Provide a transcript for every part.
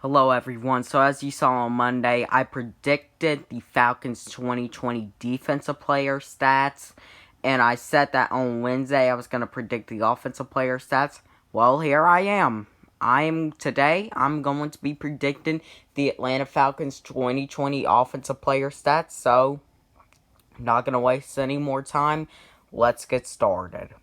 Hello everyone. So as you saw on Monday, I predicted the Falcons 2020 defensive player stats, and I said that on Wednesday I was going to predict the offensive player stats. Well, here I am. Today I'm going to be predicting the Atlanta Falcons 2020 offensive player stats. So, I'm not going to waste any more time. Let's get started.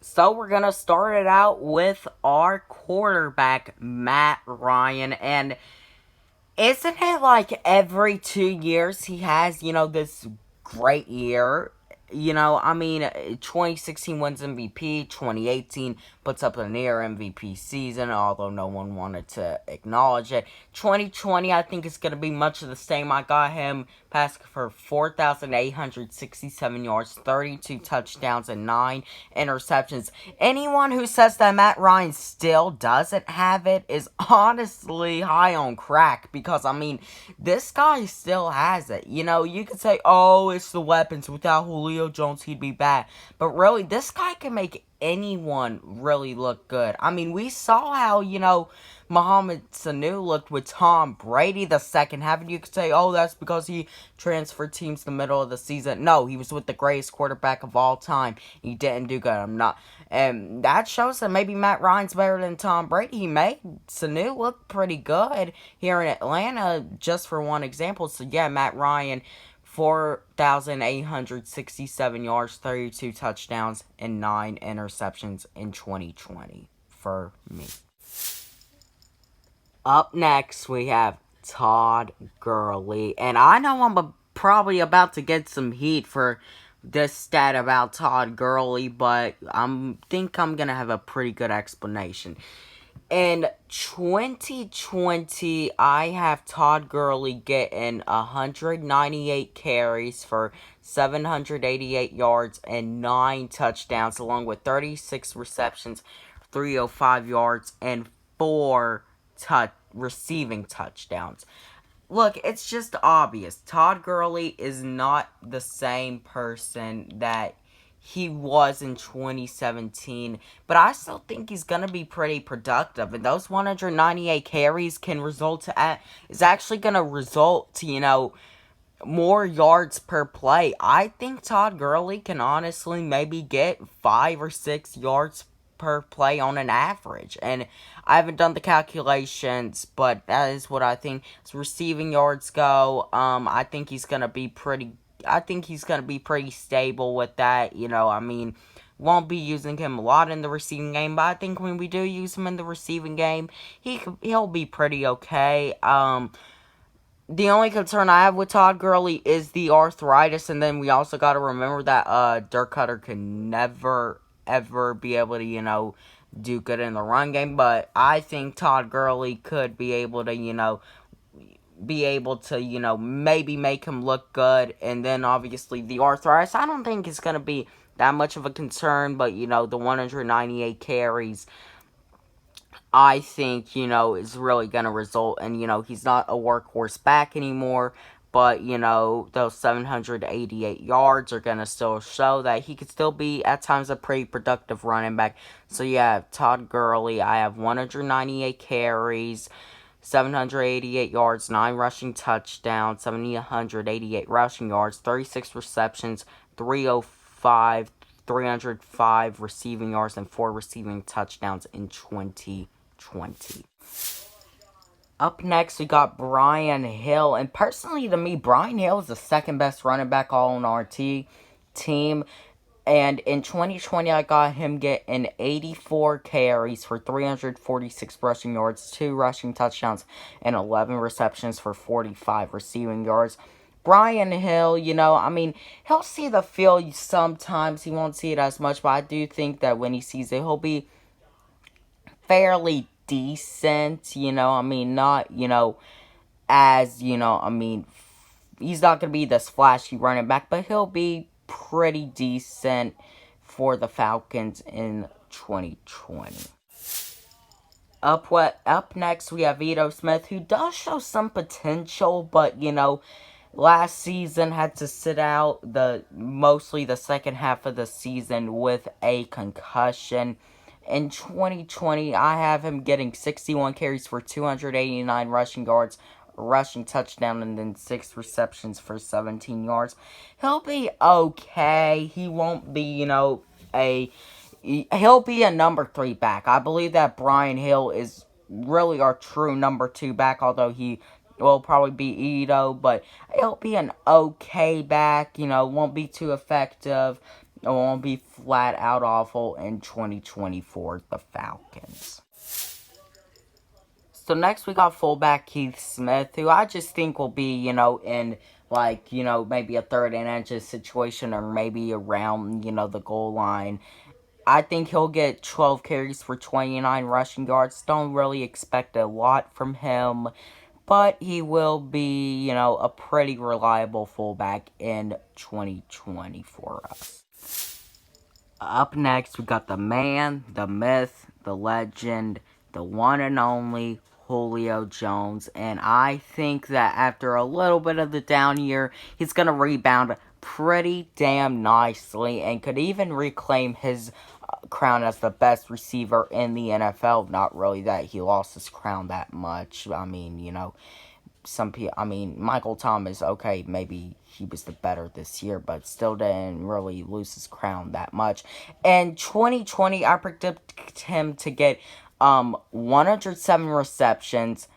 So we're going to start it out with our quarterback, Matt Ryan. And isn't it like every 2 years he has, this great year? 2016 wins MVP, 2018 puts up a near MVP season, although no one wanted to acknowledge it. 2020, I think, is going to be much of the same. I got him passing for 4,867 yards, 32 touchdowns, and 9 interceptions. Anyone who says that Matt Ryan still doesn't have it is honestly high on crack, because, this guy still has it. You could say, oh, it's the weapons. Without Julio Jones, he'd be bad. But really, this guy can make anyone really look good. We saw how, Mohamed Sanu looked with Tom Brady the second half, and you could say, oh, that's because he transferred teams in the middle of the season. No, he was with the greatest quarterback of all time. He didn't do good. And that shows that maybe Matt Ryan's better than Tom Brady. He made Sanu look pretty good here in Atlanta, just for one example. So, yeah, Matt Ryan, 4,867 yards, 32 touchdowns, and 9 interceptions in 2020 for me. Up next, we have Todd Gurley. And I know I'm probably about to get some heat for this stat about Todd Gurley, but I think I'm going to have a pretty good explanation. In 2020, I have Todd Gurley getting 198 carries for 788 yards and 9 touchdowns, along with 36 receptions, 305 yards, and 4 receiving touchdowns. Look, it's just obvious. Todd Gurley is not the same person that he was in 2017, but I still think he's going to be pretty productive, and those 198 carries is actually going to result to, more yards per play. I think Todd Gurley can honestly maybe get 5 or 6 yards per play on an average, and I haven't done the calculations, but that is what I think. As receiving yards go, I think he's gonna be pretty stable with that. Won't be using him a lot in the receiving game, but I think when we do use him in the receiving game, he'll be pretty okay. The only concern I have with Todd Gurley is the arthritis, and then we also got to remember that Dirk Cutter can never, ever be able to, do good in the run game, but I think Todd Gurley could be able to, maybe make him look good, and then obviously the arthritis, I don't think it's going to be that much of a concern, but, the 198 carries, I think, is really going to result in, he's not a workhorse back anymore, but, those 788 yards are going to still show that he could still be, at times, a pretty productive running back. So, yeah, Todd Gurley, I have 198 carries, 788 yards, 9 rushing touchdowns, 788 rushing yards, 36 receptions, 305 receiving yards, and 4 receiving touchdowns in 2020. Up next, we got Brian Hill. And personally, to me, Brian Hill is the second best running back all on our team. And in 2020, I got him getting 84 carries for 346 rushing yards, 2 rushing touchdowns, and 11 receptions for 45 receiving yards. Brian Hill, he'll see the field sometimes. He won't see it as much, but I do think that when he sees it, he'll be fairly decent, not, as, he's not going to be this flashy running back, but he'll be pretty decent for the Falcons in 2020. Up next, we have Ito Smith, who does show some potential, but, last season had to sit out mostly the second half of the season with a concussion. In 2020, I have him getting 61 carries for 289 rushing yards, rushing touchdown, and then 6 receptions for 17 yards. He'll be okay. He won't be, he'll be a number 3 back. I believe that Brian Hill is really our true number 2 back, although he will probably be Ito, but he'll be an okay back, won't be too effective. It won't be flat out awful in 2020 for the Falcons. So next we got fullback Keith Smith, who I just think will be, in maybe a third and inches situation or maybe around, the goal line. I think he'll get 12 carries for 29 rushing yards. Don't really expect a lot from him, but he will be, a pretty reliable fullback in 2020 for us. Up next, we got the man, the myth, the legend, the one and only Julio Jones. And I think that after a little bit of the down year, he's going to rebound pretty damn nicely and could even reclaim his crown as the best receiver in the NFL. Not really that he lost his crown that much. I mean, Michael Thomas, okay, maybe he was the better this year, but still didn't really lose his crown that much. In 2020, I predict him to get 107 receptions,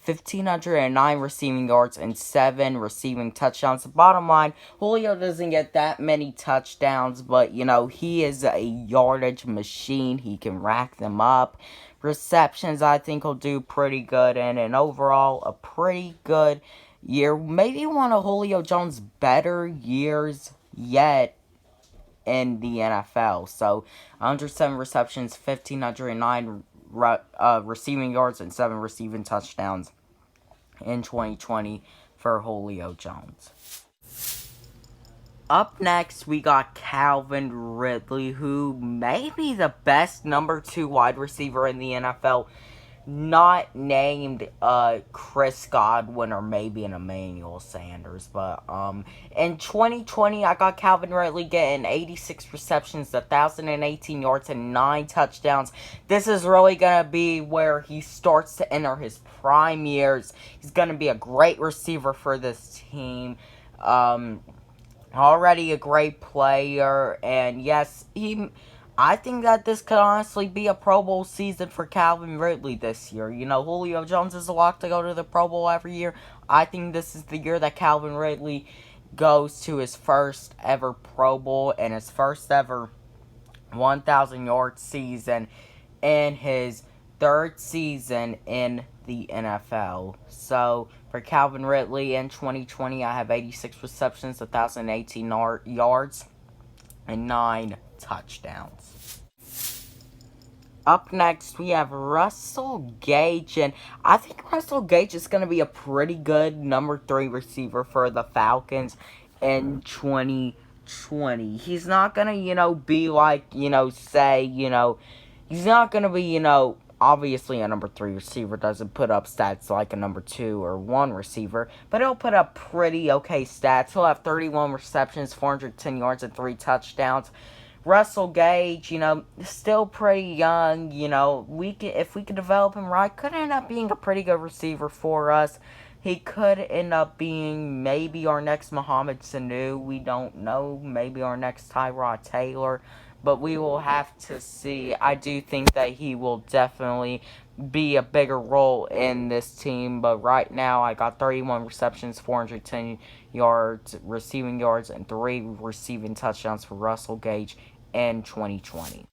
1,509 receiving yards, and 7 receiving touchdowns. The bottom line, Julio doesn't get that many touchdowns, but, he is a yardage machine. He can rack them up. Receptions, I think, will do pretty good, and overall, a pretty good year. Maybe one of Julio Jones' better years yet in the NFL. So, 107 receptions, 1,509 receiving yards, and 7 receiving touchdowns in 2020 for Julio Jones. Up next, we got Calvin Ridley, who may be the best number 2 wide receiver in the NFL. Not named Chris Godwin or maybe an Emmanuel Sanders. But in 2020, I got Calvin Ridley getting 86 receptions, 1,018 yards, and 9 touchdowns. This is really going to be where he starts to enter his prime years. He's going to be a great receiver for this team. Already a great player, and yes, I think that this could honestly be a Pro Bowl season for Calvin Ridley this year. Julio Jones is a lock to go to the Pro Bowl every year. I think this is the year that Calvin Ridley goes to his first ever Pro Bowl and his first ever 1,000-yard season in his 3rd season in the NFL. So, for Calvin Ridley in 2020, I have 86 receptions, 1,018 yards, and 9 touchdowns. Up next, we have Russell Gage, and I think Russell Gage is going to be a pretty good number 3 receiver for the Falcons in 2020. He's not going to, be like, he's not going to be, obviously a number 3 receiver doesn't put up stats like a number 2 or 1 receiver, but he'll put up pretty okay stats. He'll have 31 receptions, 410 yards, and 3 touchdowns. Russell Gage, still pretty young, if we could develop him right, could end up being a pretty good receiver for us. He could end up being maybe our next Mohamed Sanu. We don't know. Maybe our next Tyrod Taylor. But we will have to see. I do think that he will definitely be a bigger role in this team. But right now, I got 31 receptions, 410 yards, receiving yards, and 3 receiving touchdowns for Russell Gage in 2020.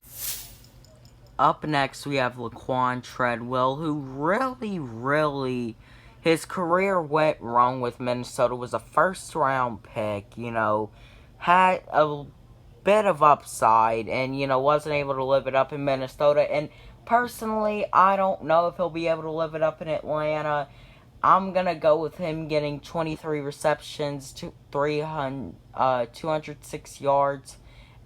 Up next, we have Laquon Treadwell, who really, his career went wrong with Minnesota. Was a first-round pick, had a bit of upside and, wasn't able to live it up in Minnesota. And personally, I don't know if he'll be able to live it up in Atlanta. I'm going to go with him getting 23 receptions, 206 yards,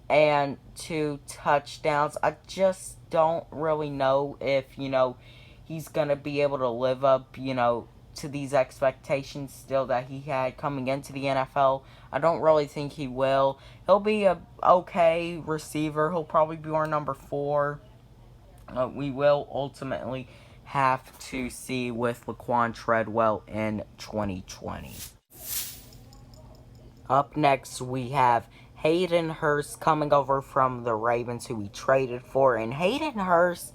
and 2 touchdowns. I just don't really know if, he's going to be able to live up, to these expectations still that he had coming into the NFL. I don't really think he will. He'll be a okay receiver. He'll probably be our number 4. we will ultimately have to see with Laquon Treadwell in 2020. Up next, we have Hayden Hurst coming over from the Ravens, who we traded for. And Hayden Hurst,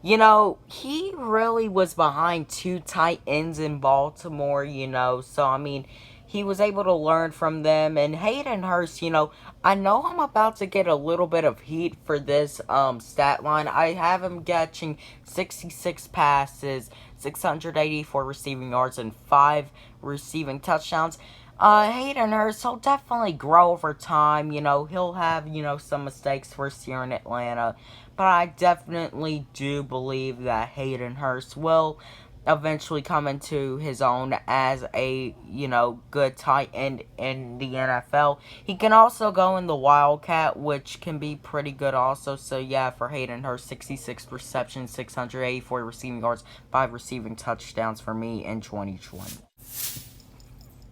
you know, he really was behind two tight ends in Baltimore, you know. So, I mean, he was able to learn from them. And Hayden Hurst, you know, I know I'm about to get a little bit of heat for this stat line. I have him catching 66 passes, 684 receiving yards, and 5 receiving touchdowns. Hayden Hurst, he'll definitely grow over time. You know, he'll have, you know, some mistakes first year in Atlanta. But I definitely do believe that Hayden Hurst will eventually come into his own as a, you know, good tight end in the NFL. He can also go in the Wildcat, which can be pretty good also. So, yeah, for Hayden Hurst, 66 receptions, 684 receiving yards, 5 receiving touchdowns for me in 2020.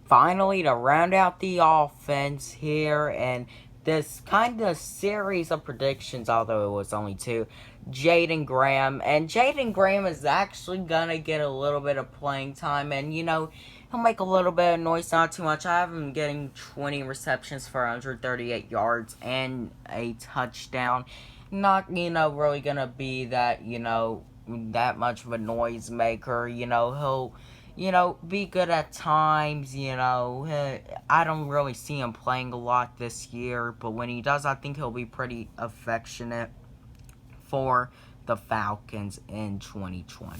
Finally, to round out the offense here, and this kind of series of predictions, although it was only 2, Jaden Graham. And Jaden Graham is actually going to get a little bit of playing time, and, you know, he'll make a little bit of noise, not too much. I have him getting 20 receptions for 138 yards and a touchdown. Not, you know, really going to be that, you know, that much of a noisemaker. You know, he'll, you know, be good at times. You know, I don't really see him playing a lot this year, but when he does, I think he'll be pretty affectionate for the Falcons in 2020.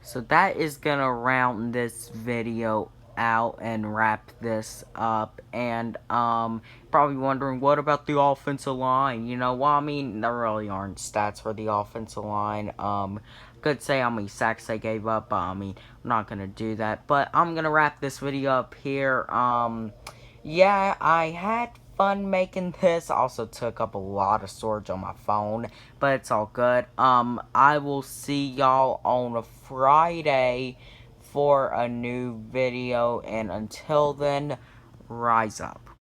So that is gonna round this video out and wrap this up. And probably wondering, what about the offensive line? You know, well, I mean, there really aren't stats for the offensive line. Could say how many sacks they gave up, but I mean, I'm not gonna do that. But I'm gonna wrap this video up here. Yeah, I had fun making this. Also took up a lot of storage on my phone, but it's all good. I will see y'all on a Friday for a new video, and until then, rise up.